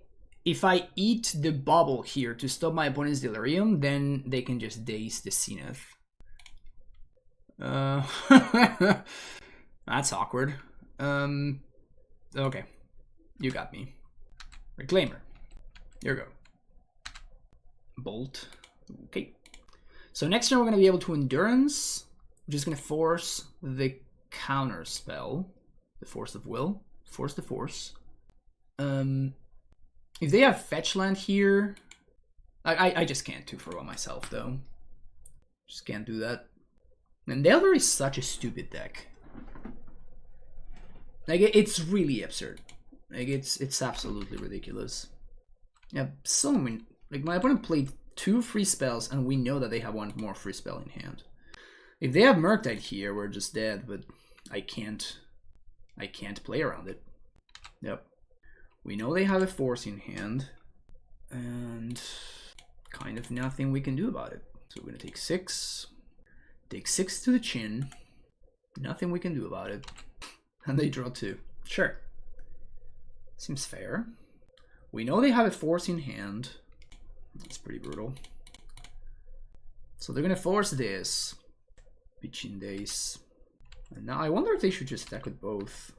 eat the bubble here to stop my opponent's Delirium, then they can just daze the Zenith. That's awkward. Okay. You got me. Reclaimer. Here we go. Bolt. Okay. So next turn we're going to be able to Endurance, which is going to force the counter spell. The Force of Will. Force the Force. If they have Fetch Land here, I just can't 2-for-1 myself though. Just can't do that. And Delver is such a stupid deck. Like it's really absurd. Like it's absolutely ridiculous. Yeah, so many. Like my opponent played 2 free spells, and we know that they have 1 more free spell in hand. If they have Murktide here, we're just dead. But I can't play around it. Yep. We know they have a Force in hand, and kind of nothing we can do about it. So we're gonna take 6. Take 6 to the chin. Nothing we can do about it. And they draw 2. Sure. Seems fair. We know they have a Force in hand. That's pretty brutal. So they're gonna force this. Pitching Days. And now I wonder if they should just attack with both.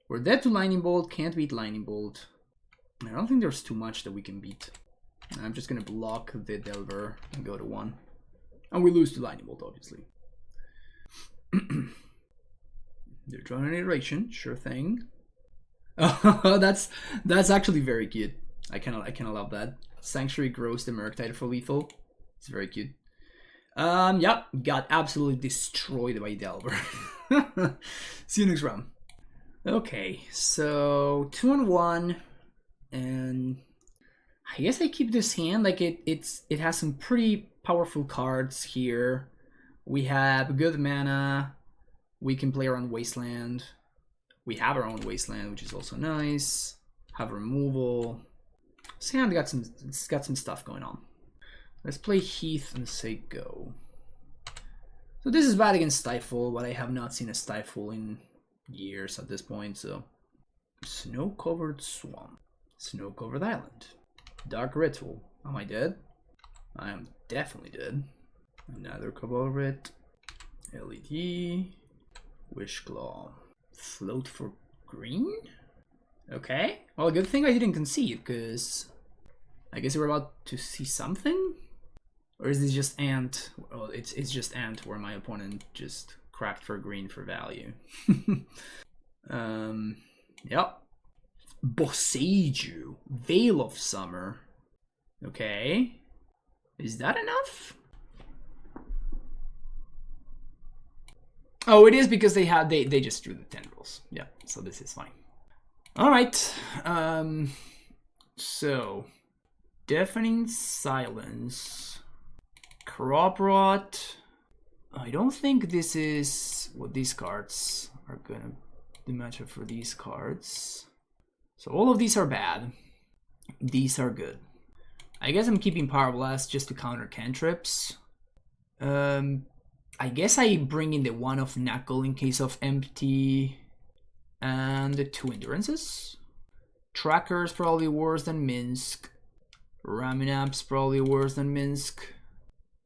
We're dead to Lightning Bolt, can't beat Lightning Bolt. I don't think there's too much that we can beat. I'm just gonna block the Delver and go to 1. And we lose to Lightning Bolt, obviously. They're drawing an iteration, sure thing. Oh, that's actually very cute. I kind of love that. Sanctuary grows the Murktide for lethal. It's very cute. Yeah, got absolutely destroyed by Delver. See you next round. Okay, so 2-1, and I guess I keep this hand. Like it has some pretty powerful cards here. We have good mana. We can play around Wasteland. We have our own Wasteland, which is also nice. Have removal. This hand got some stuff going on. Let's play Heath and say go. So this is bad against Stifle, but I have not seen a Stifle in years at this point. So Snow-Covered Swamp. Snow-Covered Island. Dark Ritual. Am I dead? I am definitely dead. Another Cabal Rit. LED. Wishclaw. Float for green? Okay. Well, good thing I didn't concede, because I guess we're about to see something? Or is this just Ant? Oh, it's just Ant where my opponent just cracked for green for value. Yep. Boseiju, Veil of Summer. Okay. Is that enough? Oh, it is because they just drew the tendrils. Yeah, so this is fine. All right. So Deafening Silence, Crop Rot. I don't think this is what these cards are gonna the matchup for these cards. So all of these are bad. These are good. I guess I'm keeping Power Blast just to counter cantrips. I guess I bring in the 1 of Knuckle in case of empty and the 2 endurances. Tracker's probably worse than Minsk. Raminap's probably worse than Minsk.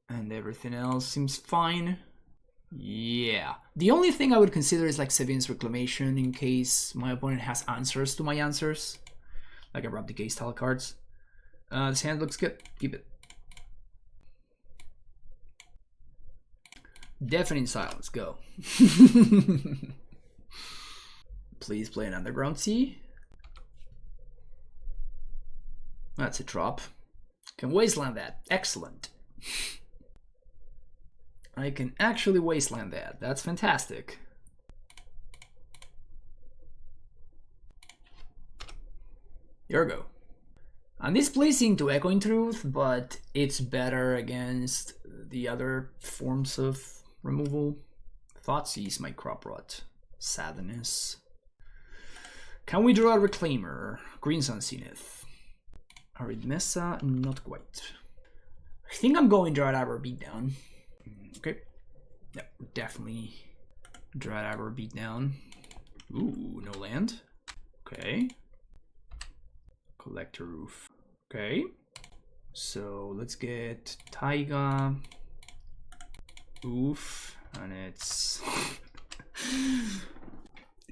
And everything else seems fine. Yeah. The only thing I would consider is like Sevin's Reclamation in case my opponent has answers to my answers. Like I rub the case style cards. This hand looks good. Keep it. Deafening Silence, go. Please play an Underground Sea. That's a drop. Can wasteland that. Excellent. I can actually wasteland that. That's fantastic. Here we go. And this plays into Echoing Truth, but it's better against the other forms of removal. Thoughtseize my Crop Rot. Sadness. Can we draw a Reclaimer? Green Sun Zenith. Arithmesa, not quite. I think I'm going Dryad Beatdown. Okay. Yeah, definitely Dryad Beatdown. Ooh, no land. Okay. Collector Roof. Okay. So let's get Taiga. Oof. And it's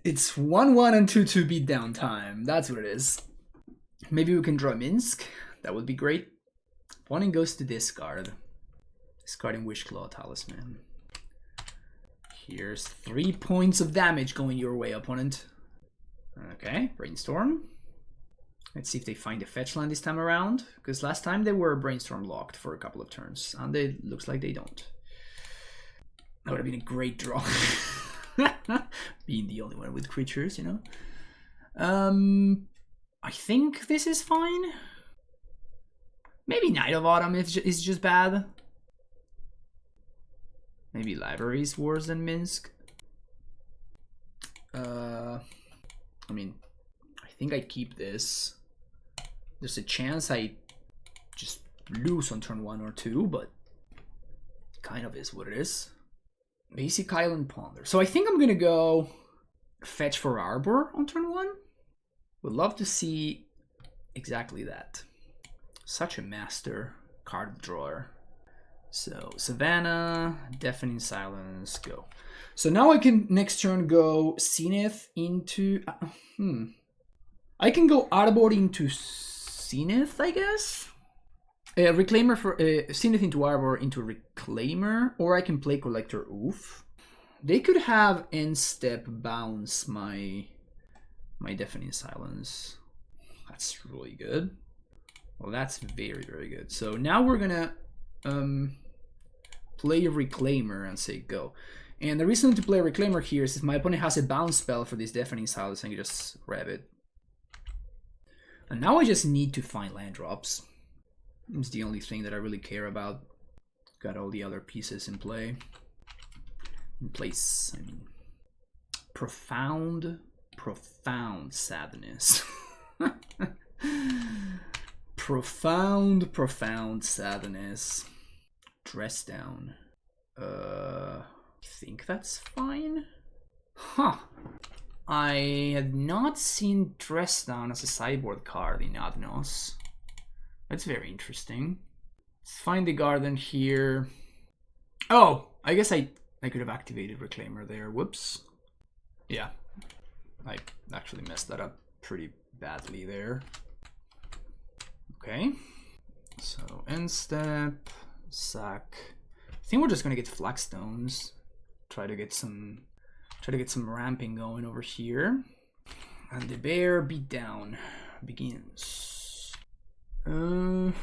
it's 1/1 and 2/2 beatdown time. That's what it is. Maybe we can draw Minsk. That would be great. One goes to discard. Discarding Wishclaw Talisman. Here's 3 points of damage going your way, opponent. Okay, Brainstorm. Let's see if they find a fetch land this time around. Because last time they were Brainstorm locked for a couple of turns. And it looks like they don't. That would have been a great draw. Being the only one with creatures, you know. I think this is fine. Maybe Night of Autumn is just bad. Maybe Library is worse than Minsk. I mean, I think I keep this. There's a chance I just lose on turn 1 or 2, but kind of is what it is. Basic Island Ponder. So I think I'm gonna go fetch for Arbor on turn 1. Would love to see exactly that. Such a master card drawer. So Savannah, Deafening Silence, go. So now I can next turn go Zenith into I can go Arbor into Zenith, I guess. Reclaimer for Zenith into Arbor into Reclaimer, or I can play Collector Oof. They could have end step bounce my Deafening Silence. That's really good. Well, that's very, very good. So now we're gonna play Reclaimer and say go. And the reason to play Reclaimer here is if my opponent has a bounce spell for this Deafening Silence, I can just grab it. And now I just need to find land drops. It's the only thing that I really care about. Got all the other pieces in play. In place, I mean. Profound sadness. Profound sadness. Dress down. I think that's fine. Huh. I had not seen Dress Down as a sideboard card in Adnos. That's very interesting. Let's find the garden here. Oh, I guess I could have activated Reclaimer there. Whoops. Yeah. I actually messed that up pretty badly there. Okay. So end step, sack. I think we're just gonna get Flagstones. Try to get some ramping going over here. And the bear beatdown begins. I'm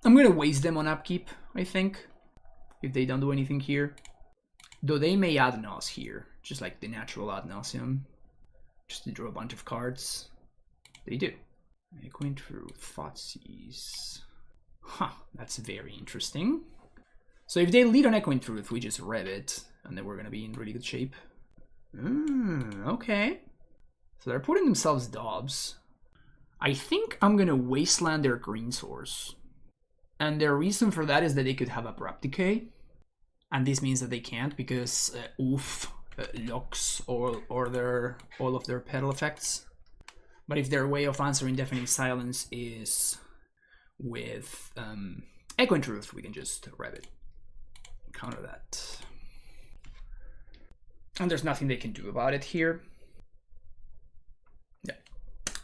gonna waste them on upkeep, I think, if they don't do anything here. Though they may ad naus here, just like the natural ad nauseam, just to draw a bunch of cards. They do. Echoing Truth, Thoughtseize. Huh, that's very interesting. So if they lead on Echoing Truth, we just rev it, and then we're gonna be in really good shape. Okay. So they're putting themselves Dobbs. I think I'm gonna wasteland their green source. And their reason for that is that they could have Abrupt Decay. And this means that they can't because locks all of their pedal effects. But if their way of answering Deafening Silence is with Echoing Truth, we can just rev it. Counter that. And there's nothing they can do about it here. Yeah.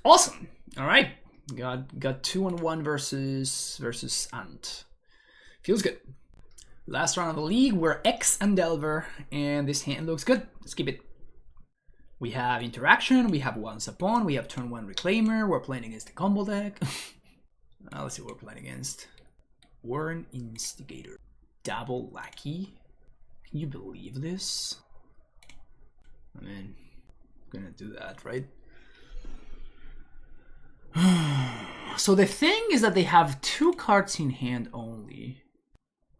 Awesome. All right. Got 2-1 versus Ant. Feels good. Last round of the league, we're X and Delver, and this hand looks good. Let's keep it. We have Interaction, we have Once Upon, we have turn 1 Reclaimer, we're playing against the combo deck. Let's see what we're playing against. Warren Instigator. Double Lackey. Can you believe this? I mean, I'm gonna do that, right? So the thing is that they have 2 cards in hand only.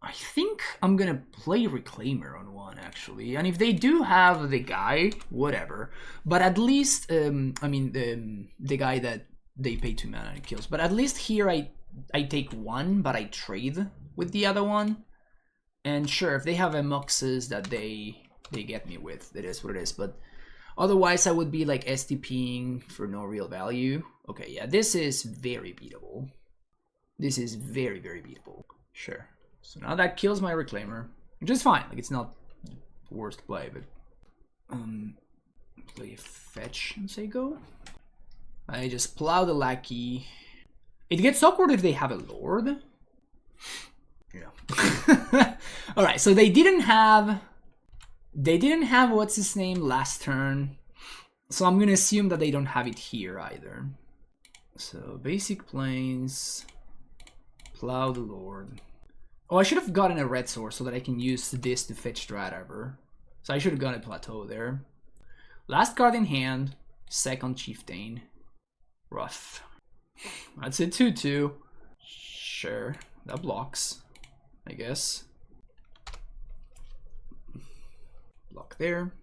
I think I'm gonna play Reclaimer on one, actually. And if they do have the guy, whatever. But at least, I mean, the guy that they pay 2 mana and it kills. But at least here I take one, but I trade with the other one. And sure, if they have Moxes that they get me with, it is what it is. But otherwise, I would be like STPing for no real value. Okay, yeah, this is very beatable. This is very, very beatable. Sure. So now that kills my Reclaimer, which is fine. Like, it's not the worst play, but play a fetch and say go. I just plow the Lackey. It gets awkward if they have a Lord. Yeah. All right. So they didn't have what's his name last turn. So I'm gonna assume that they don't have it here either. So basic plains, plow the Lord. Oh, I should have gotten a red source so that I can use this to fetch Strataver. So I should have gotten a plateau there. Last card in hand, second Chieftain. Rough. That's a 2/2. Sure, that blocks, I guess. Block there.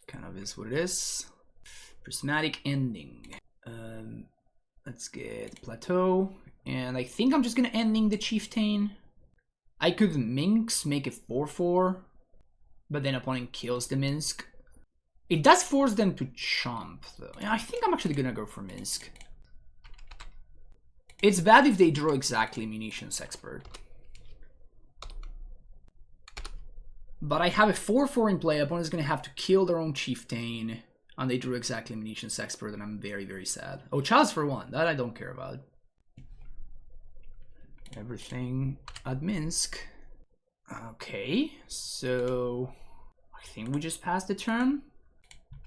Kind of is what it is. Prismatic Ending. Let's get plateau. And I think I'm just gonna ending the Chieftain. I could Minx, make it 4/4, but then opponent kills the Minsk. It does force them to chomp, though. I think I'm actually gonna go for Minsk. It's bad if they draw exactly Munitions Expert. But I have a 4/4 in play, opponent's gonna have to kill their own Chieftain, and they drew exactly Munitions Expert, and I'm very, very sad. Oh, Chalice for 1, that I don't care about. Everything at Minsk. Okay, so I think we just passed the turn.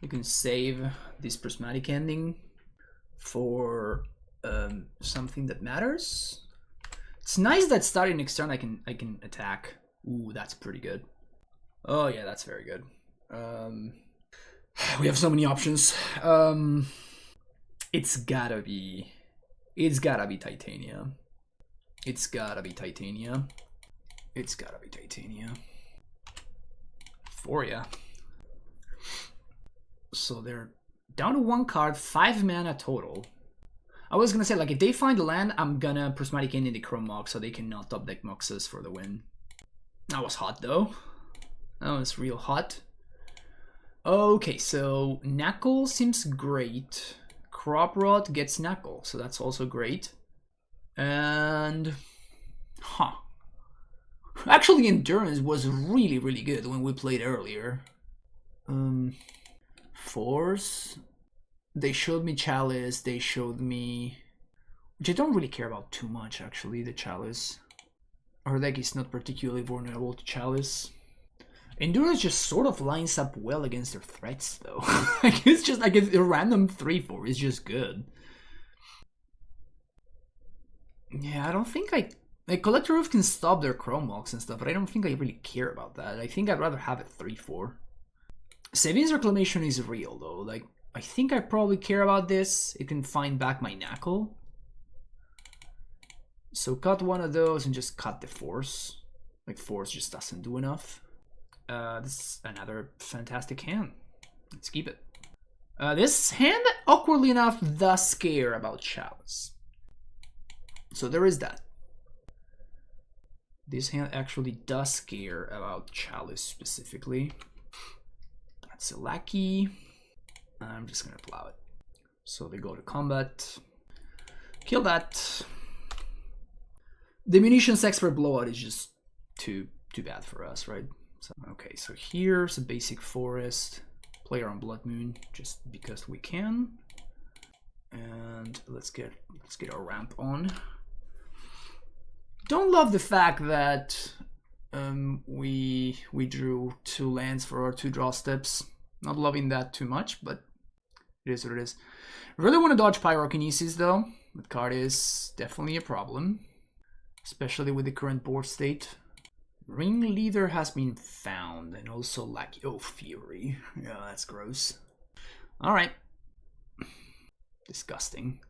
You can save this Prismatic Ending for something that matters. It's nice that starting next turn I can attack. Ooh, that's pretty good. Oh yeah, that's very good. We have so many options. It's gotta be Titania. It's gotta be Titania. It's gotta be Titania. For ya. So they're down to 1 card, 5 mana total. I was gonna say, like, if they find a land, I'm gonna Prismatic End in the Chrome Mox so they cannot top deck Moxes for the win. That was hot though. That was real hot. Okay, so Knuckle seems great. Crop Rot gets Knuckle, so that's also great. And actually Endurance was really, really good when we played earlier. Force, they showed me Chalice, they showed me, which I don't really care about too much actually, the Chalice. Our deck is not particularly vulnerable to Chalice. Endurance just sort of lines up well against their threats, though. Like, it's just like a random 3/4 is just good. Yeah, I don't think like Collector Roof can stop their Chrome Walks and stuff, but I don't think I really care about that. I think I'd rather have it 3/4. Savings Reclamation is real though. Like, I think I probably care about this. It can find back my Knuckle. So cut one of those and just cut the Force. Like, Force just doesn't do enough. This is another fantastic hand. Let's keep it. This hand, awkwardly enough, does care about Chalice. So there is that. This hand actually does care about Chalice specifically. That's a lackey. I'm just gonna plow it. So they go to combat. Kill that. The munitions expert blowout is just too bad for us, right? So, okay, so here's a basic forest. Player on Blood Moon, just because we can. And let's get our ramp on. Don't love the fact that we drew 2 lands for our 2 draw steps. Not loving that too much, but it is what it is. Really want to dodge Pyrokinesis though. That card is definitely a problem, especially with the current board state. Ringleader has been found, and also like, oh, Fury. Yeah, that's gross. Alright. Disgusting.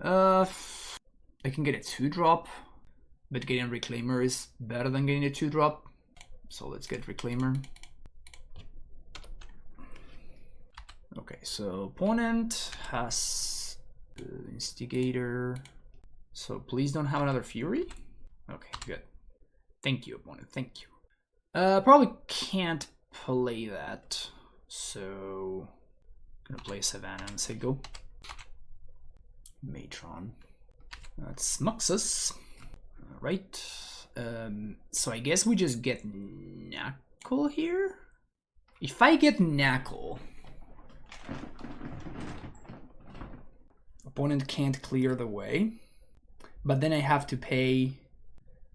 I can get a 2-drop, but getting a Reclaimer is better than getting a 2-drop. So let's get Reclaimer. Okay, so opponent has Instigator. So please don't have another Fury. Okay, good. Thank you, opponent. Thank you. Probably can't play that. So I'm gonna play Savannah and say go. Matron. That's Muxus. Alright. So I guess we just get Knuckle here? If I get Knuckle, opponent can't clear the way. But then I have to pay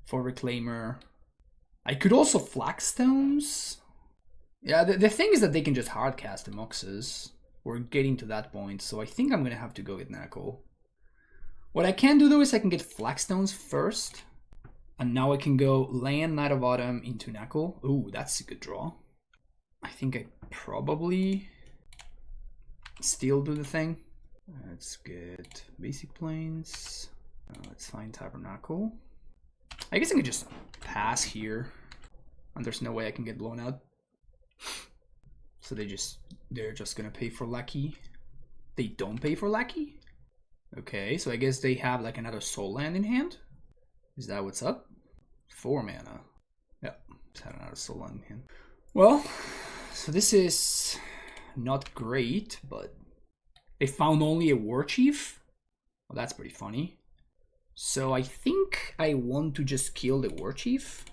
for Reclaimer. I could also Flagstones. Yeah, the thing is that they can just hardcast the Muxus. We're getting to that point, so I think I'm gonna have to go with Knuckle. What I can do though is I can get Flagstones first, and now I can go land Knight of Autumn into Knuckle. Ooh, that's a good draw. I think I probably still do the thing. Let's get Basic Plains. Let's find Tabernacle. I guess I could just pass here, and there's no way I can get blown out. So they're just gonna pay for Lackey. They don't pay for Lackey? Okay, so I guess they have like another soul land in hand? Is that what's up? 4 mana. Yeah, just had another soul land in hand. Well, so this is not great, but they found only a War Chief? Well, that's pretty funny. So I think I want to just kill the War Chief.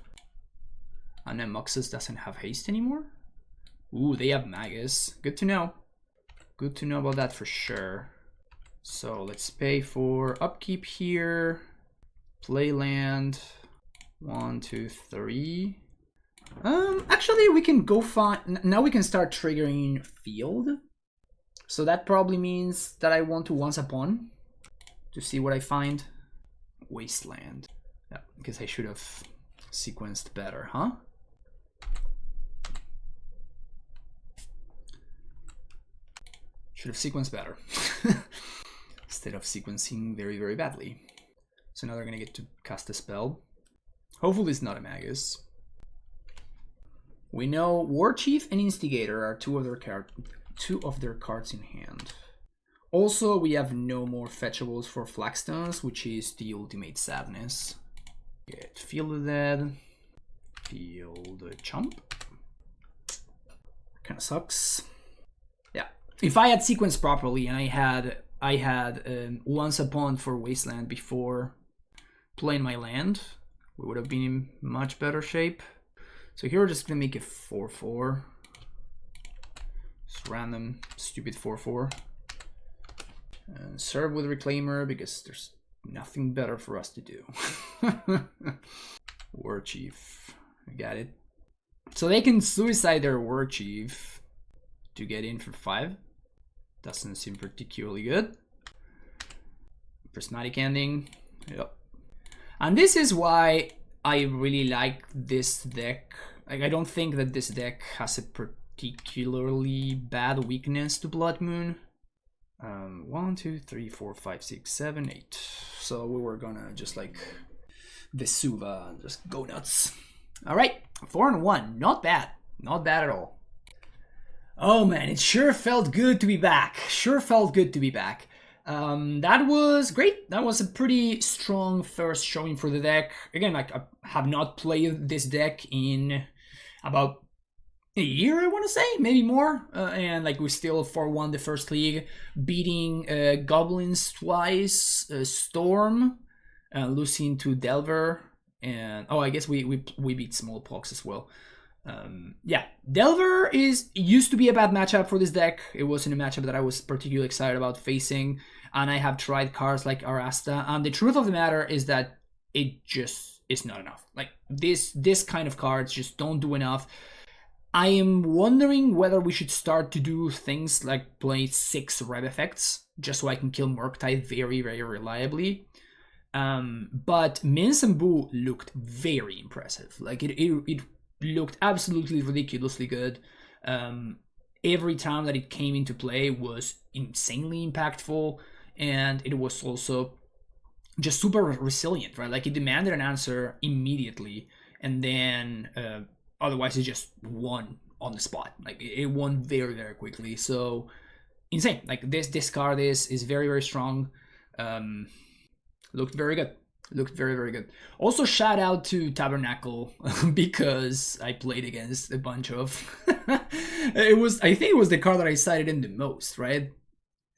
And then Muxus doesn't have haste anymore. Ooh, they have Magus. Good to know. Good to know about that for sure. So let's pay for upkeep here. Play land. 1, 2, 3. Actually we can go find, now we can start triggering field. So that probably means that I want to Once Upon to see what I find. Wasteland. Yeah, because I should have sequenced better, huh? Should have sequenced better. Instead of sequencing very, very badly. So now they're gonna get to cast a spell. Hopefully it's not a Magus. We know War Chief and Instigator are two of their cards in hand. Also, we have no more fetchables for Flagstones, which is the ultimate sadness. Get Feel the Dead, Feel the Chump. Kind of sucks. Yeah, if I had sequenced properly and I had Once Upon for Wasteland before playing my land, we would have been in much better shape. So here we're just gonna make it 4/4. Just random, stupid 4/4. And serve with Reclaimer because there's nothing better for us to do. War Chief, I got it. So they can suicide their war chief to get in for 5. Doesn't seem particularly good. Prismatic ending. Yep. And this is why I really like this deck. Like, I don't think that this deck has a particularly bad weakness to Blood Moon. 1, 2, 3, 4, 5, 6, 7, 8. So we were gonna just like Vesuva and just go nuts. All right, 4-1. Not bad. Not bad at all. Oh man, it sure felt good to be back. Sure felt good to be back. That was great. That was a pretty strong first showing for the deck. Again, like, I have not played this deck in about a year, I want to say, maybe more. And like, we still 4-1 the first league, beating Goblins twice, Storm, losing to Delver, and I guess we beat Smallpox as well. Yeah, Delver used to be a bad matchup for this deck. It wasn't a matchup that I was particularly excited about facing, and I have tried cards like Arasta, and the truth of the matter is that it just is not enough. Like, this kind of cards just don't do enough. I am wondering whether we should start to do things like play 6 Rev effects, just so I can kill Murktide very, very reliably. But Mince and Boo looked very impressive. Like, it looked absolutely ridiculously good. Every time that it came into play was insanely impactful, and it was also just super resilient, right? Like, it demanded an answer immediately, and then otherwise it just won on the spot. Like, it won very, very quickly. So insane. Like, this card is very, very strong. Looked very good. Looked very, very good. Also, shout out to Tabernacle because I played against a bunch of I think it was the card that I cited in the most, right?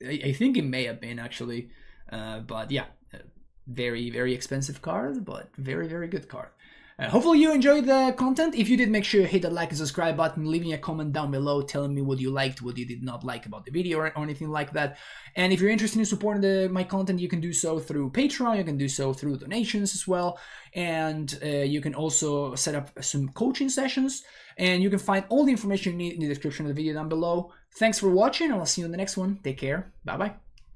I think it may have been, actually. But yeah, very, very expensive card, but very, very good card. Hopefully you enjoyed the content. If you did, make sure you hit that like and subscribe button, leaving a comment down below telling me what you liked, what you did not like about the video, or anything like that. And if you're interested in supporting my content, you can do so through Patreon, you can do so through donations as well, and you can also set up some coaching sessions, and you can find all the information you need in the description of the video down below. Thanks for watching, and I'll see you in the next one. Take care. Bye-bye.